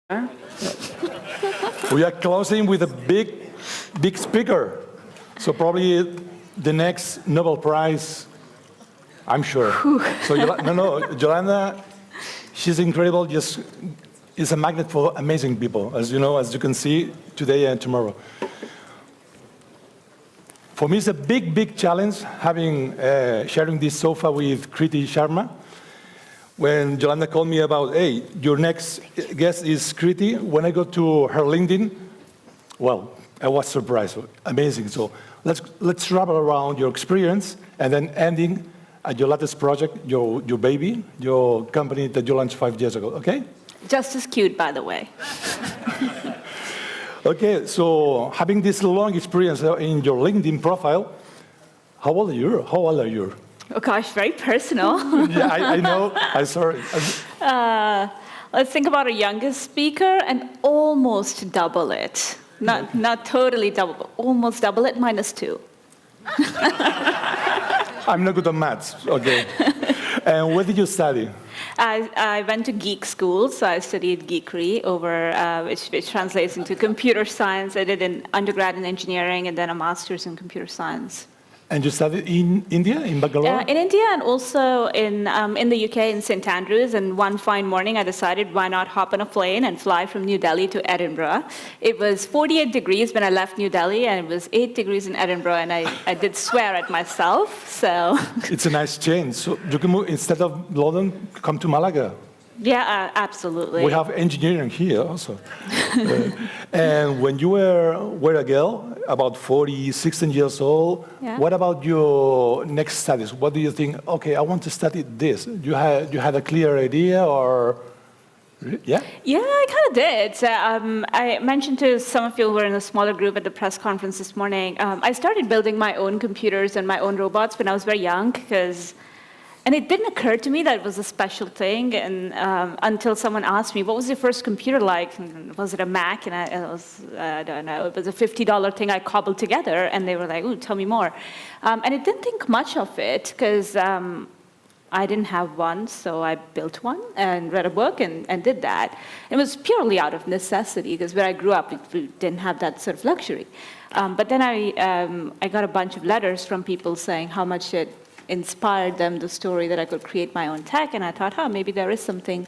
We are closing with a big speaker. So probably the next Nobel Prize, I'm sure. So Yolanda, she's incredible. Just is a magnet for amazing people, as you can see today and tomorrow. For me, it's a big challenge sharing this sofa with Kriti Sharma. When Yolanda called me about, hey, your next guest is Kriti, when I go to her LinkedIn, well, I was surprised. Amazing. So let's travel around your experience and then ending at your latest project, your baby, your company that you launched 5 years ago, okay? Just as cute, by the way. Okay, so having this long experience in your LinkedIn profile, how old are you? Oh gosh, very personal. Yeah, I know. I'm sorry. Let's think about a youngest speaker and almost double it. Not totally double, but almost double it, -2. I'm not good at maths. Okay. And where did you study? I went to geek school, so I studied geekery, which translates into computer science. I did an undergrad in engineering and then a master's in computer science. And you studied in India, in Bangalore? In India and also in the UK, in St. Andrews. And one fine morning, I decided, why not hop on a plane and fly from New Delhi to Edinburgh? It was 48 degrees when I left New Delhi, and it was 8 degrees in Edinburgh, and I did swear at myself, so. It's a nice change. So you can move, instead of London, come to Malaga. Yeah, absolutely. We have engineering here also. And when you were a girl, about 16 years old, yeah. What about your next studies? What do you think, okay, I want to study this? You had a clear idea or, yeah? Yeah, I kind of did. I mentioned to some of you who were in a smaller group at the press conference this morning, I started building my own computers and my own robots when I was very young, and it didn't occur to me that it was a special thing until someone asked me, what was your first computer like? And was it a Mac? And I don't know, it was a $50 thing I cobbled together. And they were like, ooh, tell me more. And I didn't think much of it because I didn't have one. So I built one and read a book and did that. It was purely out of necessity because where I grew up, we didn't have that sort of luxury. But then I got a bunch of letters from people saying how much it inspired them, the story that I could create my own tech, and I thought, maybe there is something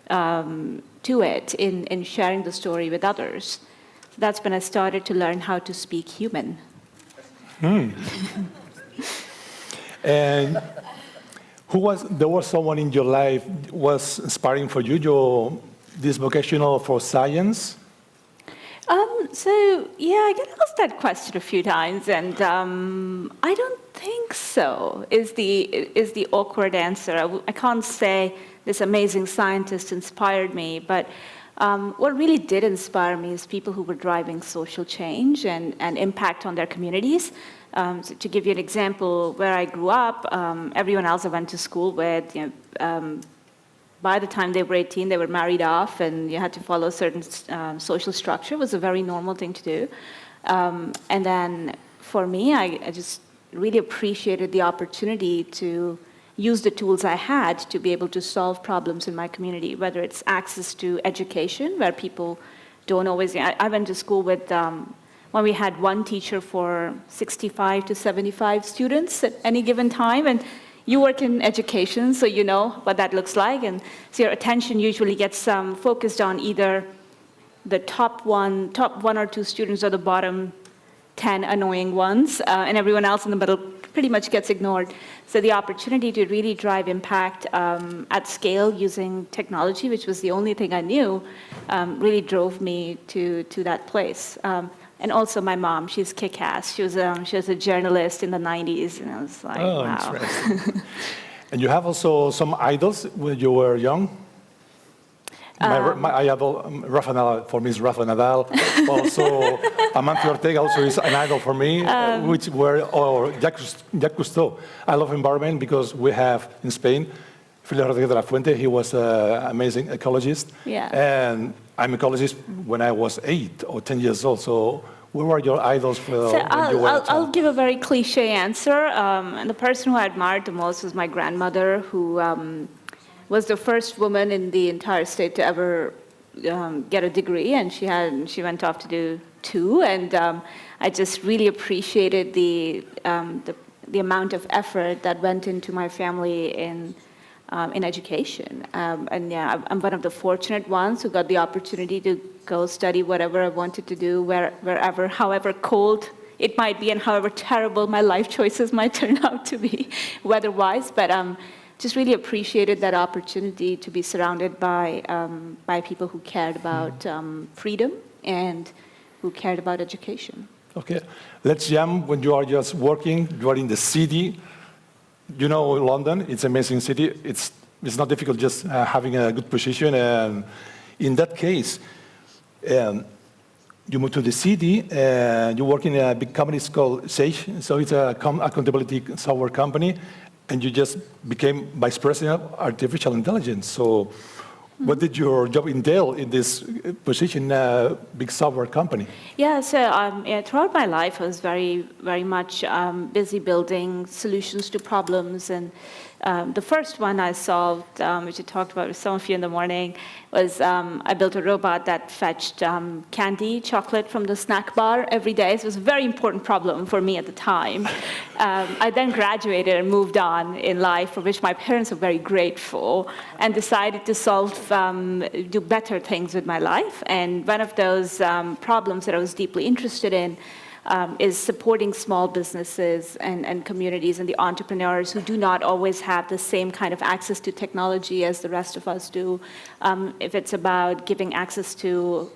to it in sharing the story with others. That's when I started to learn how to speak human. And there was someone in your life was inspiring for you, this vocational for science? So yeah, I get asked that question a few times, and I don't think so, is the awkward answer. I can't say this amazing scientist inspired me, but what really did inspire me is people who were driving social change and impact on their communities. So to give you an example, where I grew up, everyone else I went to school with, by the time they were 18, they were married off, and you had to follow a certain social structure. It was a very normal thing to do. And then for me, I just really appreciated the opportunity to use the tools I had to be able to solve problems in my community, whether it's access to education, where people don't always. I went to school with, when we had one teacher for 65 to 75 students at any given time, and you work in education, so you know what that looks like, and so your attention usually gets focused on either the top one or two students or the bottom 10 annoying ones, and everyone else in the middle pretty much gets ignored. So the opportunity to really drive impact at scale using technology, which was the only thing I knew, really drove me to that place. And also my mom, she's kick-ass. She was a journalist in the 90s, and I was like, wow. Interesting. And you have also some idols when you were young? I have Rafa Nadal, for me is Rafa Nadal. Also, Amancio Ortega also is an idol for me, or Jacques Cousteau. I love environment because we have in Spain, Félix Rodríguez de la Fuente, he was an amazing ecologist. Yeah. And I'm an ecologist when I was 8 or 10 years old. So who were your idols when you were a child? I'll give a very cliche answer. And the person who I admired the most was my grandmother, who was the first woman in the entire state to ever get a degree, and she went off to do 2. And I just really appreciated the amount of effort that went into my family in education. And yeah, I'm one of the fortunate ones who got the opportunity to go study whatever I wanted to do, wherever, however cold it might be, and however terrible my life choices might turn out to be weather-wise. But just really appreciated that opportunity to be surrounded by people who cared about freedom and who cared about education. Okay, let's jump when you are just working, you are in the city. You know London, it's an amazing city. It's not difficult just having a good position. And in that case, you moved to the city, and you work in a big company called Sage. So it's a accountability software company, and you just became vice president of artificial intelligence. So what did your job entail in this position in a big software company? Yeah, so throughout my life, I was very, very much busy building solutions to problems. And the first one I solved, which I talked about with some of you in the morning, was I built a robot that fetched candy, chocolate from the snack bar every day. So it was a very important problem for me at the time. I then graduated and moved on in life, for which my parents were very grateful, and decided to do better things with my life. And one of those problems that I was deeply interested in is supporting small businesses and communities and the entrepreneurs who do not always have the same kind of access to technology as the rest of us do. If it's about giving access to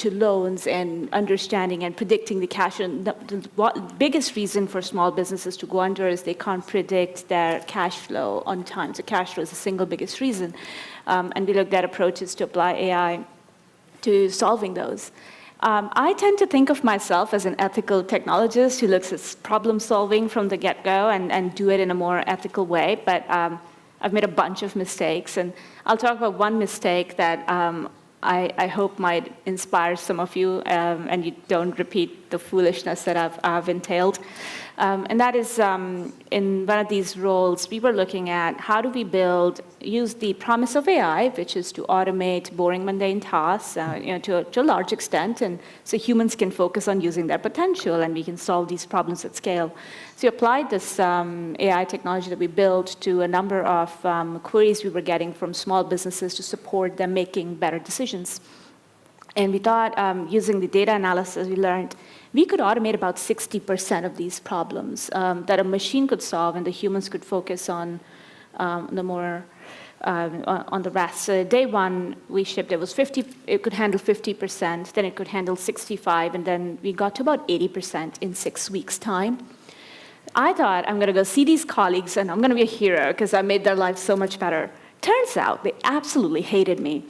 loans and understanding and predicting the cash. And the biggest reason for small businesses to go under is they can't predict their cash flow on time. So cash flow is the single biggest reason. And we looked at approaches to apply AI to solving those. I tend to think of myself as an ethical technologist who looks at problem solving from the get-go and do it in a more ethical way. But I've made a bunch of mistakes. And I'll talk about one mistake that I hope might inspire some of you, and you don't repeat the foolishness that I've entailed. And that is, in one of these roles, we were looking at how do we use the promise of AI, which is to automate boring, mundane tasks, to a large extent, and so humans can focus on using their potential, and we can solve these problems at scale. So we applied this AI technology that we built to a number of queries we were getting from small businesses to support them making better decisions. And we thought, using the data analysis we learned, we could automate about 60% of these problems that a machine could solve, and the humans could focus on on the rest. So day one, we shipped, it could handle 50%, then it could handle 65%, and then we got to about 80% in 6 weeks' time. I thought, I'm going to go see these colleagues, and I'm going to be a hero, because I made their lives so much better. Turns out, they absolutely hated me.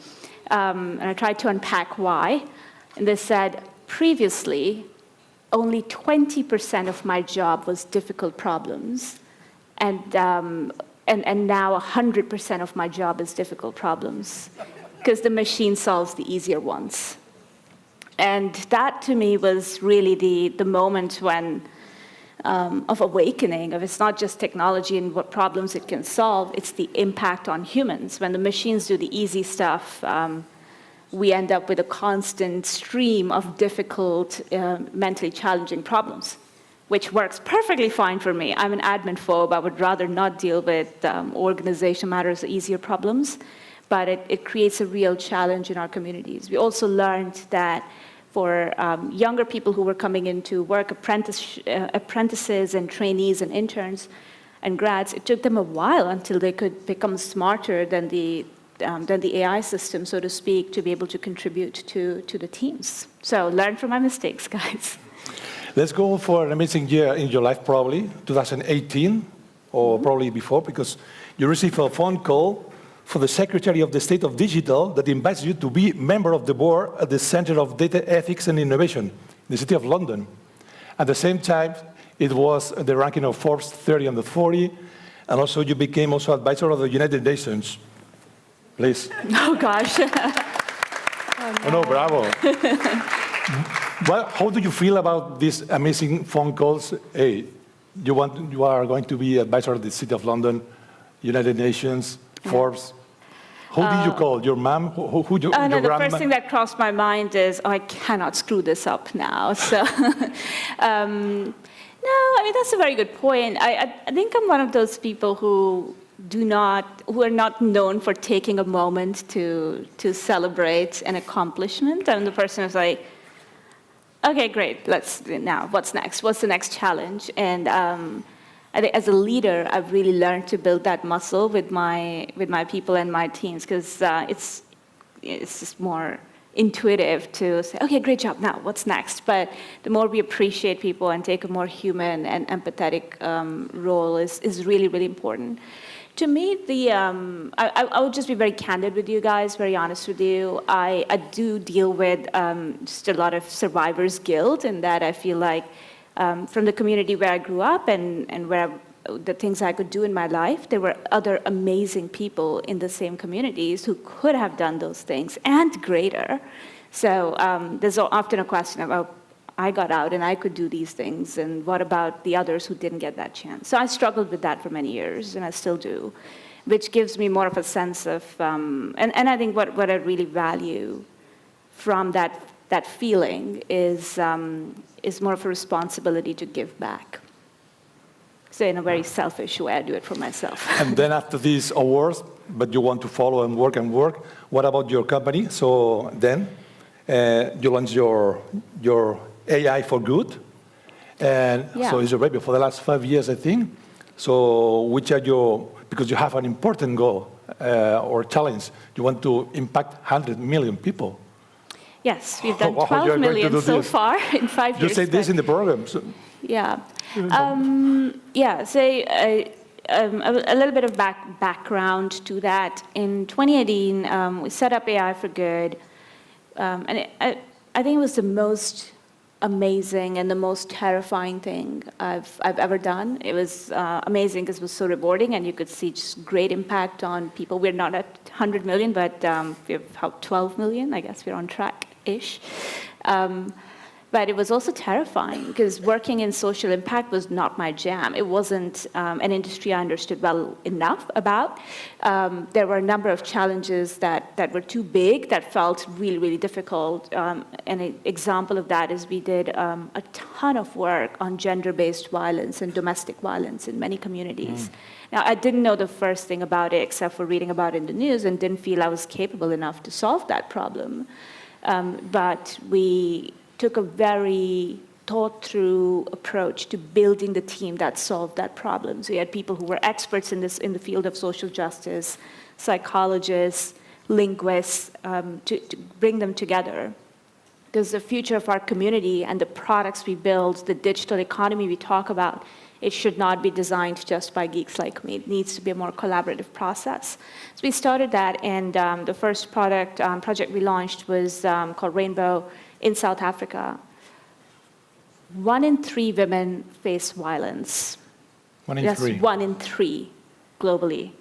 And I tried to unpack why. And they said, previously, only 20% of my job was difficult problems. And now 100% of my job is difficult problems, because the machine solves the easier ones. And that, to me, was really the moment when of awakening, of it's not just technology and what problems it can solve, it's the impact on humans. When the machines do the easy stuff, we end up with a constant stream of difficult, mentally challenging problems, which works perfectly fine for me. I'm an admin phobe. I would rather not deal with organization matters, easier problems, but it creates a real challenge in our communities. We also learned that for younger people who were coming into work, apprentices and trainees and interns and grads, it took them a while until they could become smarter than the AI system, so to speak, to be able to contribute to the teams. So learn from my mistakes, guys. Let's go for an amazing year in your life, probably 2018, or probably before, because you received a phone call for the Secretary of the State of Digital that invites you to be member of the board at the Center of Data Ethics and Innovation in the City of London. At the same time, it was the ranking of Forbes 30 under 40, and also you became also advisor of the United Nations. Please. Oh, gosh. Oh, no, bravo. Well, how do you feel about these amazing phone calls? Hey, you are going to be advisor of the City of London, United Nations, Forbes. Who did you call? Your mom? Who your No, the grandma? first thing that crossed my mind is, oh, I cannot screw this up now. So, no, I mean, that's a very good point. I think I'm one of those people who are not known for taking a moment to celebrate an accomplishment. I'm the person who's like, okay, great, now, what's next? What's the next challenge? And I think as a leader, I've really learned to build that muscle with my people and my teams, because it's just more intuitive to say, okay, great job, now what's next? But the more we appreciate people and take a more human and empathetic role is really, really important. To me, I would just be very candid with you guys, very honest with you. I do deal with just a lot of survivor's guilt, in that I feel like from the community where I grew up and where the things I could do in my life, there were other amazing people in the same communities who could have done those things and greater. So there's often a question about, I got out and I could do these things, and what about the others who didn't get that chance? So I struggled with that for many years, and I still do, which gives me more of a sense of, and I think what I really value from that feeling is more of a responsibility to give back. So in a very selfish way, I do it for myself. And then after these awards, but you want to follow and work, what about your company? So then you launched your AI for good. And so it's already for the last 5 years, I think. So which are because you have an important goal or challenge, you want to impact 100 million people. Yes, we've done 12 million so far in 5 years. You say this in the program. So. Yeah. So a little bit of background to that. In 2018, we set up AI for Good. And I think it was the most amazing and the most terrifying thing I've ever done. It was amazing because it was so rewarding, and you could see just great impact on people. We're not at 100 million, but we have about 12 million. I guess we're on track-ish. But it was also terrifying, because working in social impact was not my jam. It wasn't an industry I understood well enough about. There were a number of challenges that were too big, that felt really, really difficult. And an example of that is we did a ton of work on gender-based violence and domestic violence in many communities. Now, I didn't know the first thing about it except for reading about it in the news, and didn't feel I was capable enough to solve that problem. But we took a very thought-through approach to building the team that solved that problem. So we had people who were experts in the field of social justice, psychologists, linguists, to bring them together. Because the future of our community and the products we build, the digital economy we talk about, it should not be designed just by geeks like me. It needs to be a more collaborative process. So we started that, and the first project we launched was called Rainbow in South Africa. 1 in 3 women face violence. 1 in 3? That's 1 in 3 globally.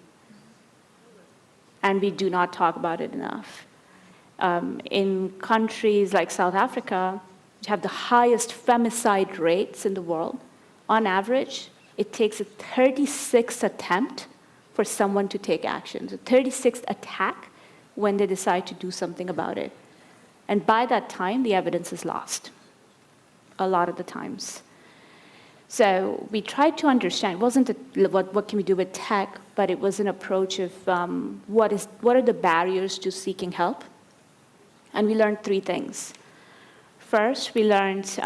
And we do not talk about it enough. In countries like South Africa, which have the highest femicide rates in the world, on average, it takes a 36th attempt for someone to take action. So 36th attack when they decide to do something about it. And by that time, the evidence is lost, a lot of the times. So we tried to understand, it wasn't what can we do with tech, but it was an approach of what are the barriers to seeking help? And we learned 3 things. First, we learned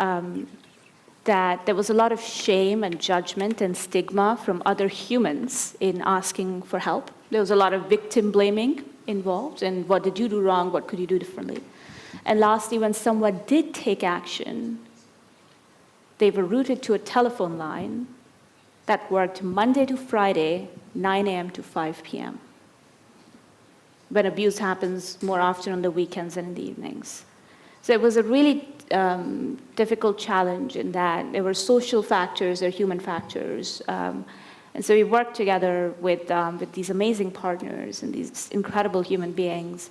that there was a lot of shame and judgment and stigma from other humans in asking for help. There was a lot of victim blaming involved, and what did you do wrong, what could you do differently? And lastly, when someone did take action, they were routed to a telephone line that worked Monday to Friday, 9 a.m. to 5 p.m. When abuse happens more often on the weekends and in the evenings. So it was a really difficult challenge in that there were social factors, there were human factors. And so we worked together with these amazing partners and these incredible human beings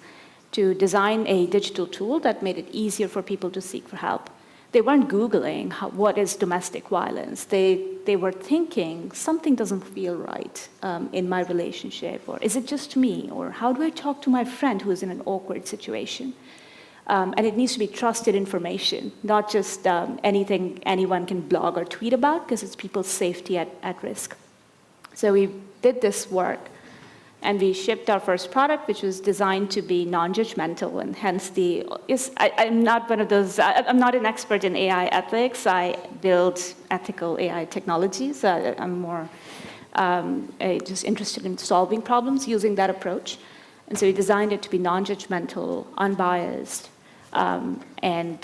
to design a digital tool that made it easier for people to seek for help. They weren't Googling what is domestic violence. They they were thinking, something doesn't feel right in my relationship, or is it just me, or how do I talk to my friend who is in an awkward situation? And it needs to be trusted information, not just anything anyone can blog or tweet about, because it's people's safety at risk. So we did this work, and we shipped our first product, which was designed to be non-judgmental, and hence I'm not one of those, I'm not an expert in AI ethics. I build ethical AI technologies. I'm more just interested in solving problems using that approach. And so we designed it to be non-judgmental, unbiased, and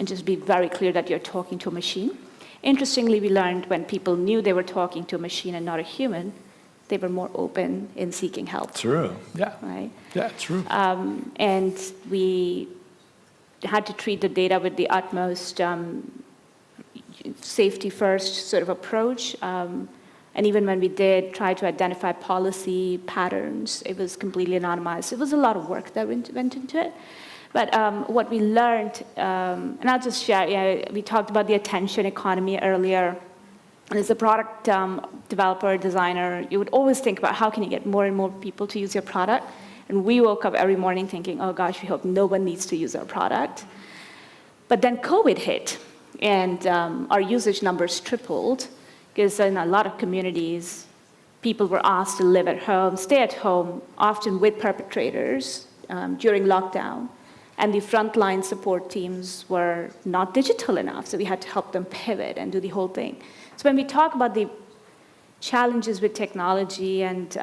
just be very clear that you're talking to a machine. Interestingly, we learned when people knew they were talking to a machine and not a human, they were more open in seeking help. True, yeah. Right? Yeah, true. And we had to treat the data with the utmost safety-first sort of approach. And even when we did try to identify policy patterns, it was completely anonymized. It was a lot of work that went into it. But what we learned, and I'll just share, we talked about the attention economy earlier. And as a product developer, designer, you would always think about how can you get more and more people to use your product. And we woke up every morning thinking, oh gosh, we hope no one needs to use our product. But then COVID hit, and our usage numbers tripled, because in a lot of communities, people were asked to live at home, stay at home, often with perpetrators during lockdown. And the frontline support teams were not digital enough, so we had to help them pivot and do the whole thing. So when we talk about the challenges with technology and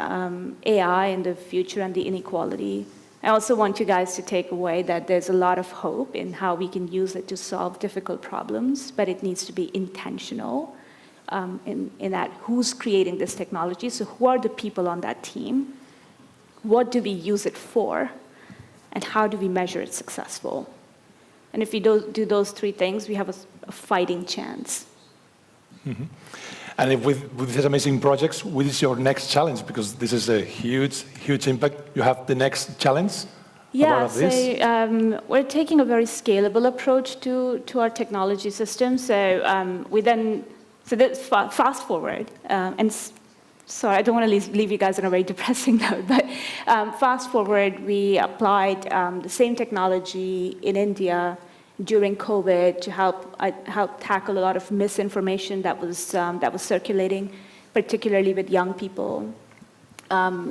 AI in the future and the inequality, I also want you guys to take away that there's a lot of hope in how we can use it to solve difficult problems, but it needs to be intentional in that who's creating this technology, so who are the people on that team, what do we use it for, and how do we measure it successful? And if we do those three things, we have a fighting chance. Mm-hmm. And if with these amazing projects, what is your next challenge? Because this is a huge, huge impact. You have the next challenge? Yeah, so we're taking a very scalable approach to our technology system. So fast forward, and sorry, I don't want to leave you guys on a very depressing note, but fast forward, we applied the same technology in India during COVID to help tackle a lot of misinformation that was circulating, particularly with young people.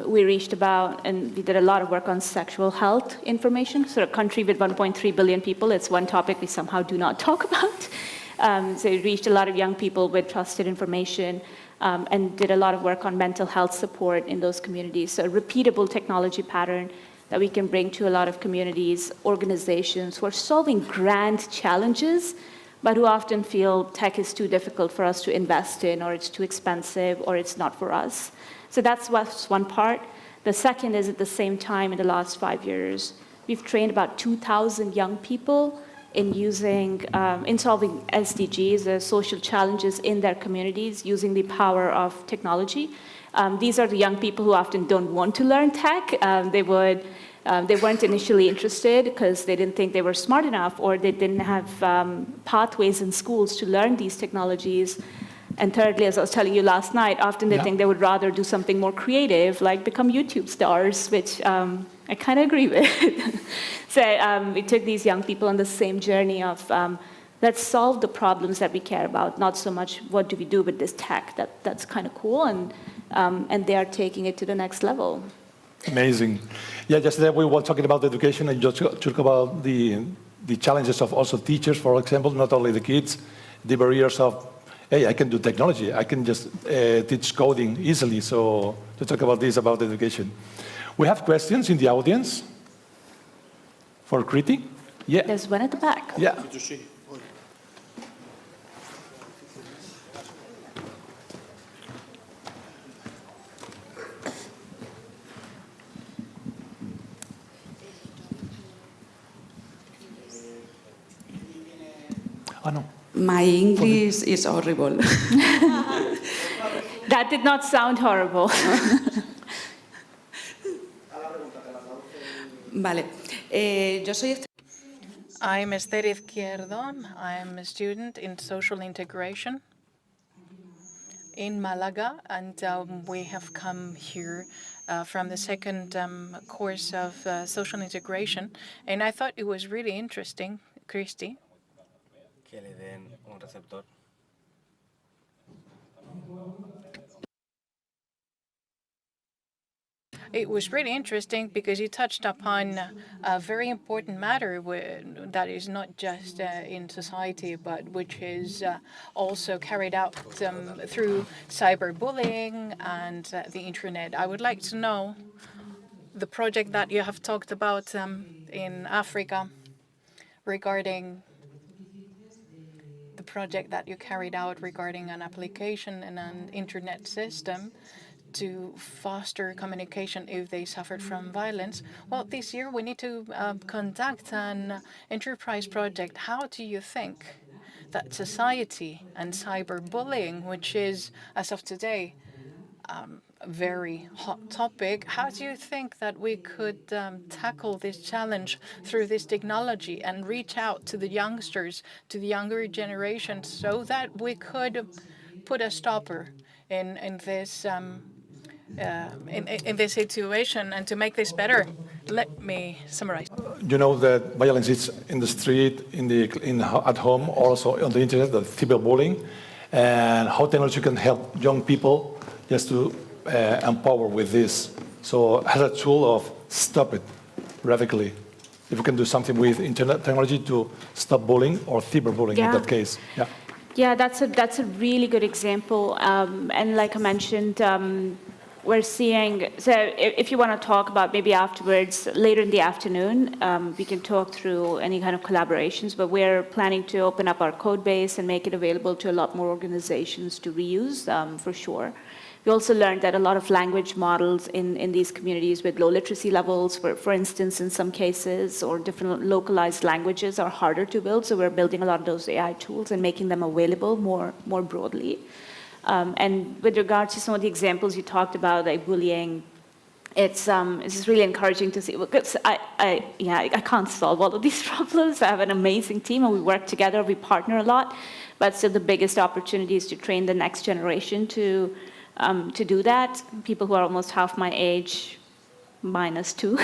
We reached and we did a lot of work on sexual health information. So a country with 1.3 billion people, it's one topic we somehow do not talk about. So we reached a lot of young people with trusted information and did a lot of work on mental health support in those communities. So a repeatable technology pattern that we can bring to a lot of communities, organizations who are solving grand challenges, but who often feel tech is too difficult for us to invest in, or it's too expensive, or it's not for us. So that's one part. The second is at the same time, in the last 5 years, we've trained about 2,000 young people in solving SDGs, social challenges in their communities, using the power of technology. These are the young people who often don't want to learn tech. They weren't initially interested because they didn't think they were smart enough, or they didn't have pathways in schools to learn these technologies. And thirdly, as I was telling you last night, often they think they would rather do something more creative, like become YouTube stars, which I kind of agree with. So we took these young people on the same journey of let's solve the problems that we care about, not so much what do we do with this tech. That's kind of cool, and they are taking it to the next level. Amazing. Yeah, yesterday we were talking about education, and just talk about the challenges of also teachers, for example, not only the kids, the barriers of, hey, I can do technology, I can just teach coding easily. So to talk about this, about education. We have questions in the audience for Kriti. Yeah. There's one at the back. Yeah. Oh, no. My English is horrible. That did not sound horrible. Vale. Yo soy I'm Esther Izquierdo. I'm a student in social integration. in Malaga, and we have come here from the second course of social integration. And I thought it was really interesting, Kriti. Que le den un receptor. It was really interesting because you touched upon a very important matter that is not just in society, but which is also carried out through cyberbullying and the internet. I would like to know the project that you have talked about in Africa regarding the project that you carried out regarding an application and an internet system to foster communication if they suffered from violence. Well, this year we need to conduct an enterprise project. How do you think that society and cyberbullying, which is, as of today, a very hot topic, how do you think that we could tackle this challenge through this technology and reach out to the youngsters, to the younger generation, so that we could put a stopper in this in this situation and to make this better? Let me summarize. You know that violence is in the street, at home, also on the internet, the cyberbullying, and how technology can help young people just to empower with this. So as a tool of stop it radically. If we can do something with internet technology to stop bullying or cyberbullying in that case. Yeah. Yeah, that's a really good example. And like I mentioned, we're seeing, so if you want to talk about maybe afterwards, later in the afternoon, we can talk through any kind of collaborations, but we're planning to open up our code base and make it available to a lot more organizations to reuse, for sure. We also learned that a lot of language models in these communities with low literacy levels, for instance, in some cases, or different localized languages are harder to build, so we're building a lot of those AI tools and making them available more broadly. And with regards to some of the examples you talked about, like bullying, it's just really encouraging to see, because I can't solve all of these problems. I have an amazing team and we work together, we partner a lot, but still the biggest opportunity is to train the next generation to do that. People who are almost half my age, -2.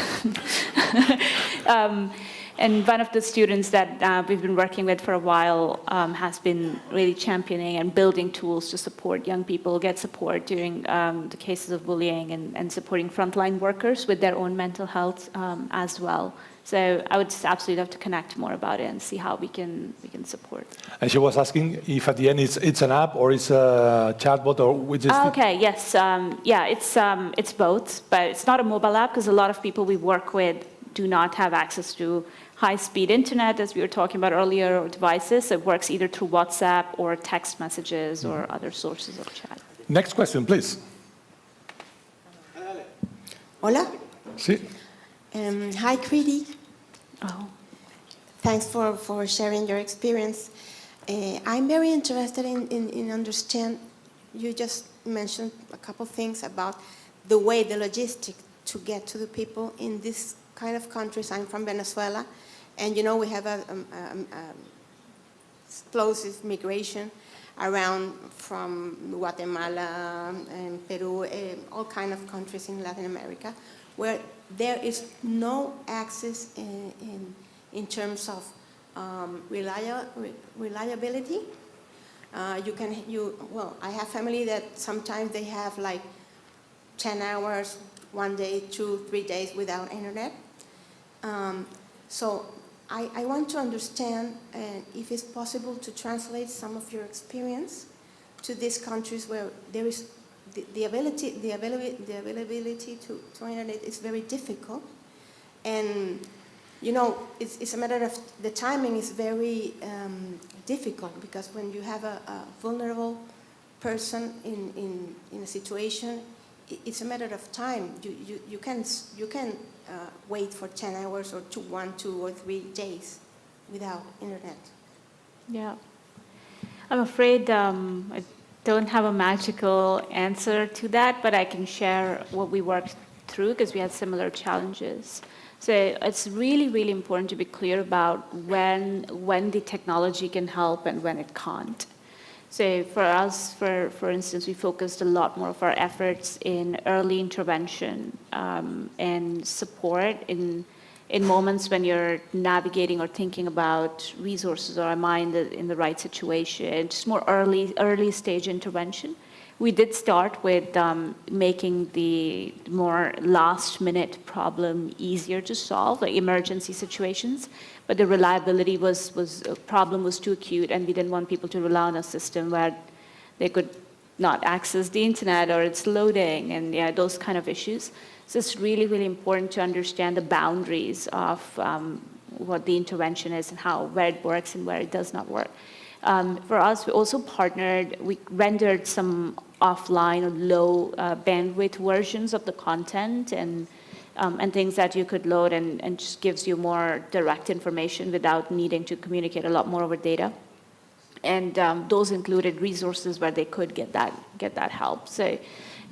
And one of the students that we've been working with for a while has been really championing and building tools to support young people, get support during the cases of bullying, and supporting frontline workers with their own mental health as well. So I would just absolutely love to connect more about it and see how we can support. And she was asking if at the end it's an app or it's a chatbot or which is. Okay, yes, it's both, but it's not a mobile app because a lot of people we work with do not have access to high-speed internet, as we were talking about earlier, or devices. So it works either through WhatsApp or text messages or other sources of chat. Next question, please. Hola. Sí. Hi, Kriti. Oh. Thanks for sharing your experience. I'm very interested in understand, you just mentioned a couple things about the way, the logistic to get to the people in this kind of countries. I'm from Venezuela, and you know we have a explosive migration around from Guatemala and Peru, all kind of countries in Latin America, where there is no access in terms of reliability. Well, I have family that sometimes they have like 10 hours, 1 day, 2, 3 days without internet. So I want to understand if it's possible to translate some of your experience to these countries where there is the availability to internet is very difficult, and you know it's a matter of the timing is very difficult, because when you have a vulnerable person in a situation, it's a matter of time. You can wait for 10 hours or 1, 2, or 3 days without internet. Yeah, I'm afraid I don't have a magical answer to that, but I can share what we worked through because we had similar challenges. So it's really, really important to be clear about when the technology can help and when it can't. So for us, for instance, we focused a lot more of our efforts in early intervention and support in moments when you're navigating or thinking about resources or am I in the right situation, just more early stage intervention. We did start with making the more last-minute problem easier to solve, like emergency situations, but the reliability problem was too acute, and we didn't want people to rely on a system where they could not access the internet or it's loading and those kind of issues. So it's really, really important to understand the boundaries of what the intervention is and where it works and where it does not work. For us, we also we rendered some offline or low bandwidth versions of the content and things that you could load and just gives you more direct information without needing to communicate a lot more over data. And those included resources where they could get that help. So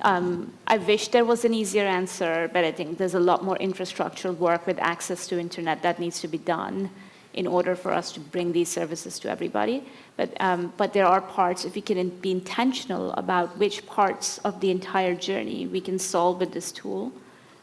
I wish there was an easier answer, but I think there's a lot more infrastructural work with access to internet that needs to be done in order for us to bring these services to everybody. But there are parts, if we can be intentional about which parts of the entire journey we can solve with this tool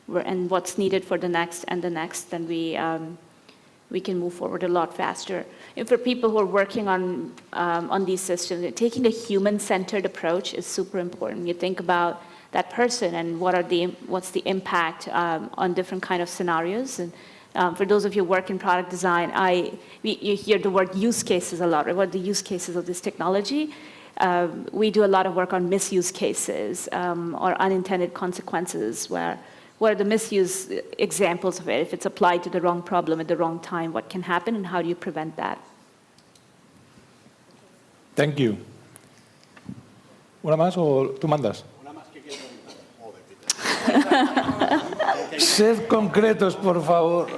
and what's needed for the next and the next, then we can move forward a lot faster. And for people who are working on these systems, taking a human-centered approach is super important. You think about that person and what's the impact on different kind of scenarios. And for those of you who work in product design, you hear the word use cases a lot, right? What are the use cases of this technology? We do a lot of work on misuse cases or unintended consequences what are the misuse examples of it? If it's applied to the wrong problem at the wrong time, what can happen and how do you prevent that? Thank you. ¿Una más o tú mandas? Una más que quiero preguntar. Sed concretos, por favor.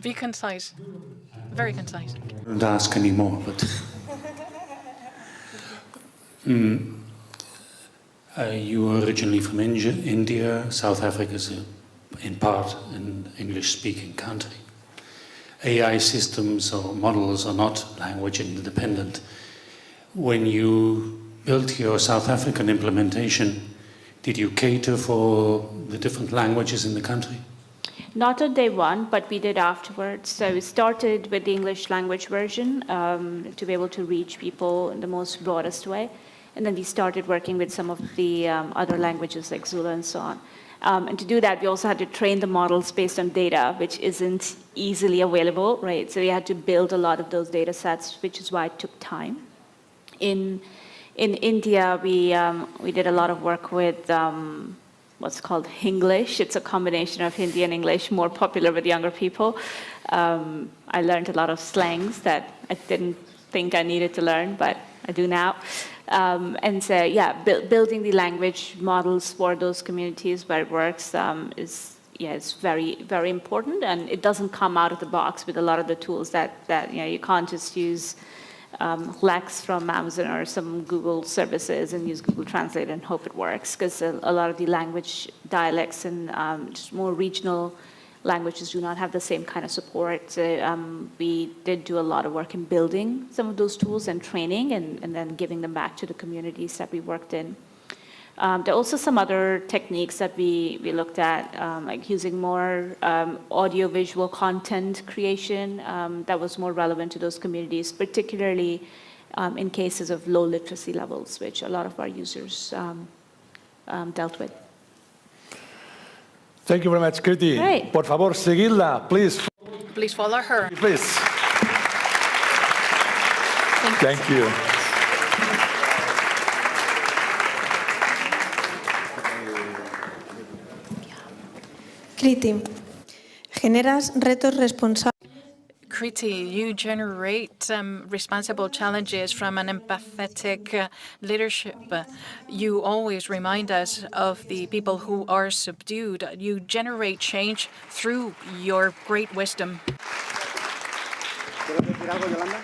Be concise. Very concise. I don't ask anymore, but you are originally from India. South Africa is in part an English-speaking country. AI systems or models are not language independent. When you built your South African implementation, did you cater for the different languages in the country? Not on day one, but we did afterwards. So we started with the English language version to be able to reach people in the most broadest way. And then we started working with some of the other languages like Zulu and so on. And to do that, we also had to train the models based on data, which isn't easily available, right? So we had to build a lot of those data sets, which is why it took time. In India, we did a lot of work with what's called Hinglish. It's a combination of Hindi and English, more popular with younger people. I learned a lot of slangs that I didn't think I needed to learn, but I do now. And so, building the language models for those communities where it works is very, very important. And it doesn't come out of the box with a lot of the tools that you can't just use Lex from Amazon or some Google services and use Google Translate and hope it works, because a lot of the language dialects and just more regional languages do not have the same kind of support. So we did do a lot of work in building some of those tools and training and then giving them back to the communities that we worked in. There are also some other techniques that we looked at, like using more audio-visual content creation that was more relevant to those communities, particularly in cases of low literacy levels, which a lot of our users dealt with. Thank you very much, Kriti. Great. Por favor, seguidla, please. Please follow her. Please. Thank you. Kriti, generas retos responsables. Kriti, you generate responsible challenges from an empathetic leadership. You always remind us of the people who are subdued. You generate change through your great wisdom. ¿Quieres decir algo, Yolanda?